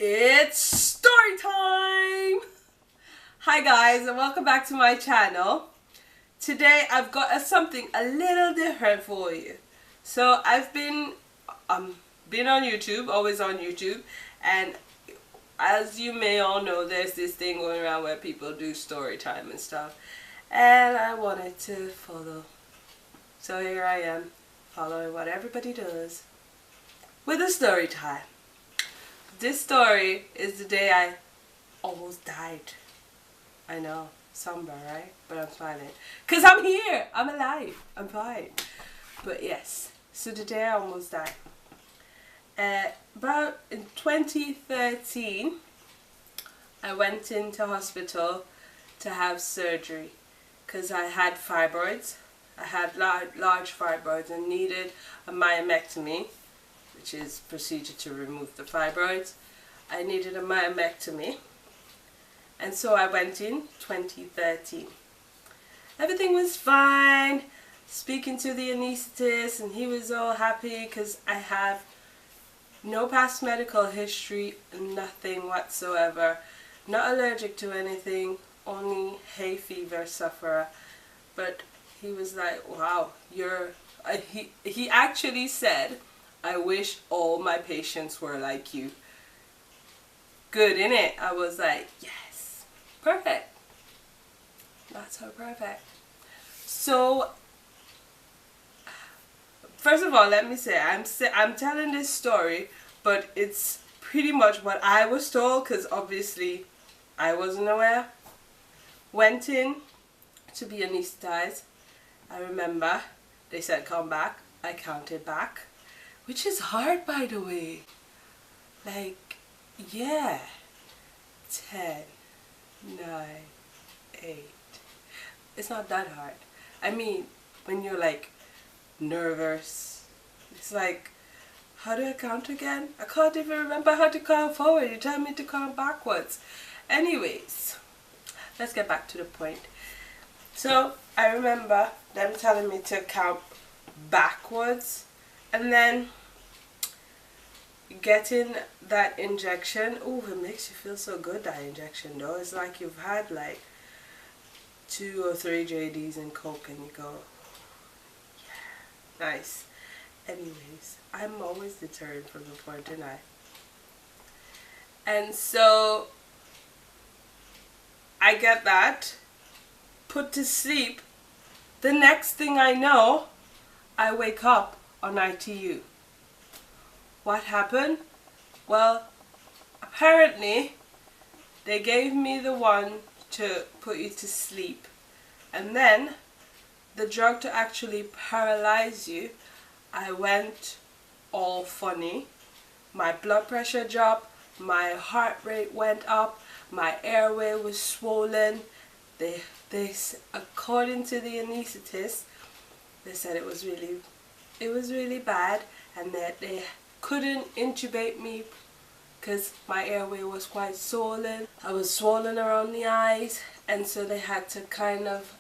It's story time! Hi guys, and welcome back to my channel. Today I've got something a little different for you. So I've been on YouTube, always on YouTube, and as you may all know, there's this thing going around where people do story time and stuff, and I wanted to follow. So here I am, following what everybody does with a story time. This story is the day I almost died. I know, somber, right? But I'm smiling. Because I'm here! I'm alive. I'm fine. But yes, so the day I almost died. About in 2013, I went into hospital to have surgery. Because I had fibroids. I had large fibroids and needed a myomectomy, which is procedure to remove the fibroids. I needed a myomectomy, and so I went in 2013. Everything was fine, speaking to the anesthetist, and he was all happy because I have no past medical history, nothing whatsoever, not allergic to anything, only hay fever sufferer. But he was like, wow, he actually said, I wish all my patients were like you. Good, innit? I was like, yes, perfect. Not so perfect. So, first of all, let me say, I'm telling this story, but it's pretty much what I was told, because obviously I wasn't aware. Went in to be anesthetized. I remember they said come back. I counted back. Which is hard, by the way. Like, yeah. 10, 9, 8. It's not that hard. I mean, when you're like nervous, it's like, how do I count again? I can't even remember how to count forward. You tell me to count backwards. Anyways, let's get back to the point. So, I remember them telling me to count backwards. And then getting that injection, oh, it makes you feel so good, that injection though. It's like you've had like 2 or 3 JDs and Coke and you go, yeah, nice. Anyways, I'm always deterred from the point, aren't I? And so I get that, put to sleep. The next thing I know, I wake up on ITU. What happened? Well, apparently they gave me the one to put you to sleep, and then the drug to actually paralyze you. I went all funny. My blood pressure dropped, my heart rate went up, my airway was swollen. They according to the anesthetist, they said it was really bad, and that they couldn't intubate me because my airway was quite swollen. I was swollen around the eyes, and so they had to kind of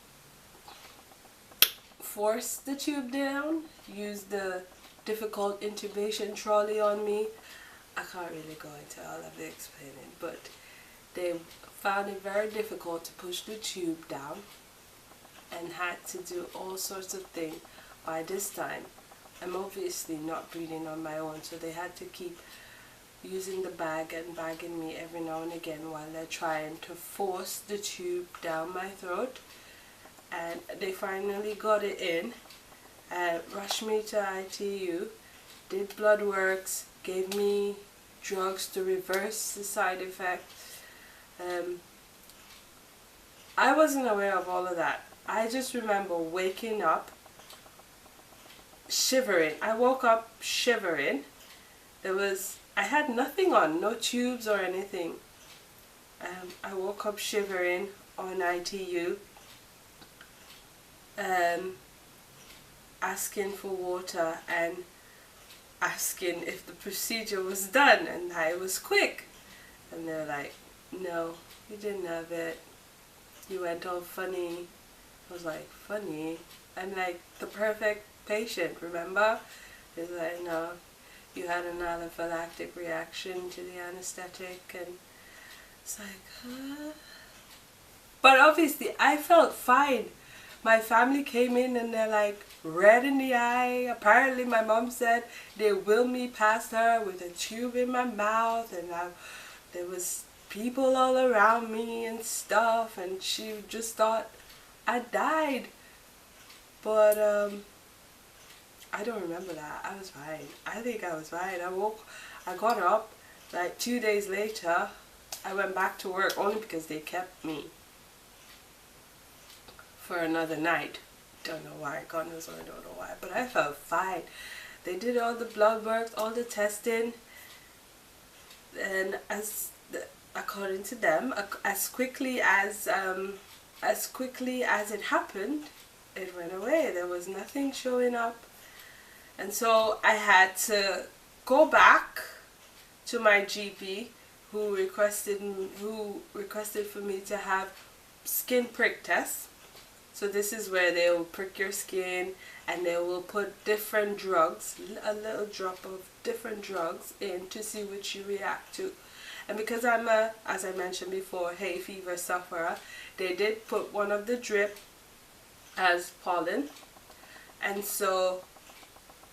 force the tube down, use the difficult intubation trolley on me. I can't really go into all of the explaining, but they found it very difficult to push the tube down and had to do all sorts of things. By this time, I'm obviously not breathing on my own, so they had to keep using the bag and bagging me every now and again while they're trying to force the tube down my throat. And they finally got it in, rushed me to ITU, did blood works, gave me drugs to reverse the side effects. I wasn't aware of all of that. I just remember waking up shivering. I woke up shivering. I had nothing on, no tubes or anything. I woke up shivering on ITU, asking for water and asking if the procedure was done and that it was quick. And they're like, no, you didn't have it. You went all funny. I was like, funny? I'm like the perfect patient, remember? He's like, no, you had an anaphylactic reaction to the anesthetic, and it's like, huh? But obviously I felt fine. My family came in and they're like red in the eye. Apparently my mom said they wheeled me past her with a tube in my mouth, and there was people all around me and stuff, and she just thought I died. But I don't remember that. I was fine. I think I was fine. I got up like 2 days later. I went back to work only because they kept me for another night. Don't know why. God knows I don't know why. But I felt fine. They did all the blood work, all the testing, and according to them, as quickly as it happened, it went away. There was nothing showing up, and so I had to go back to my GP, who requested for me to have skin prick tests. So this is where they will prick your skin and they will put different drugs, a little drop of different drugs in to see which you react to. And because I'm a, as I mentioned before, hay fever sufferer, they did put one of the drip as pollen. And so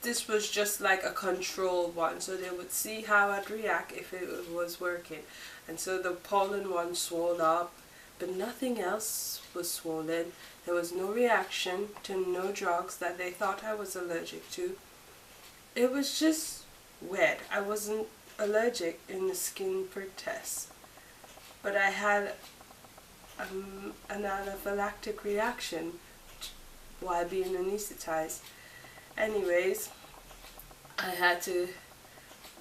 this was just like a control one. So they would see how I'd react if it was working. And so the pollen one swelled up, but nothing else was swollen. There was no reaction to no drugs that they thought I was allergic to. It was just weird. I wasn't allergic in the skin prick test, but I had an anaphylactic reaction while being anesthetized. Anyways, I had to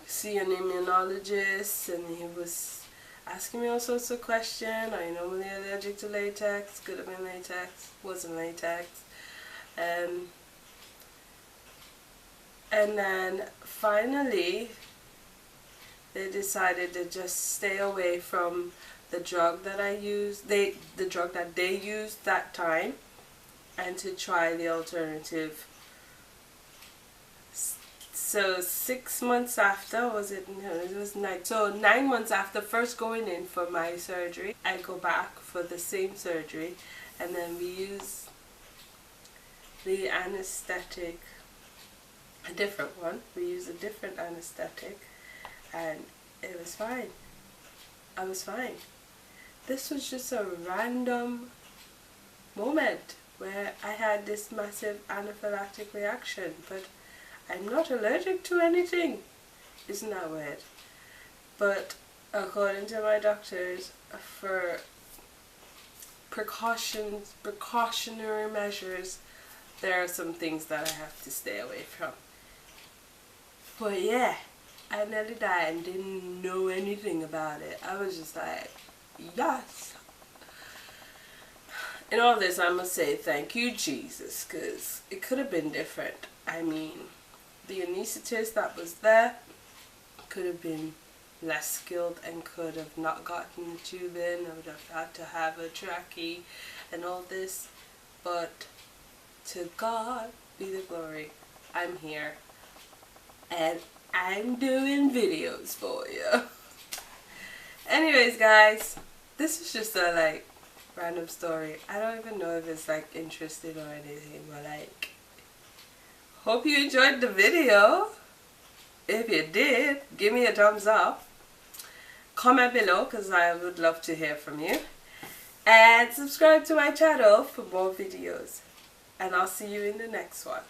see an immunologist, and he was asking me all sorts of questions. Are you normally allergic to latex? Could have been latex, wasn't latex. And then finally they decided to just stay away from the drug that I used, the drug that they used that time, and to try the alternative. So 6 months after, was it? No, it was 9. So 9 months after first going in for my surgery, I go back for the same surgery, and then we use the anesthetic, a different one. We use a different anesthetic, and it was fine. I was fine. This was just a random moment where I had this massive anaphylactic reaction, but I'm not allergic to anything. Isn't that weird? But according to my doctors, for precautionary measures, there are some things that I have to stay away from. But yeah, I nearly died and didn't know anything about it. I was just like, yes. In all this, I must say thank you, Jesus, because it could have been different. I mean, the anesthetist that was there could have been less skilled and could have not gotten the tube in. I would have had to have a trachea and all this. But to God be the glory. I'm here and I'm doing videos for you. Anyways, guys, this is just a like random story. I don't even know if it's like interesting or anything, but like, hope you enjoyed the video. If you did, give me a thumbs up. Comment below because I would love to hear from you. And subscribe to my channel for more videos. And I'll see you in the next one.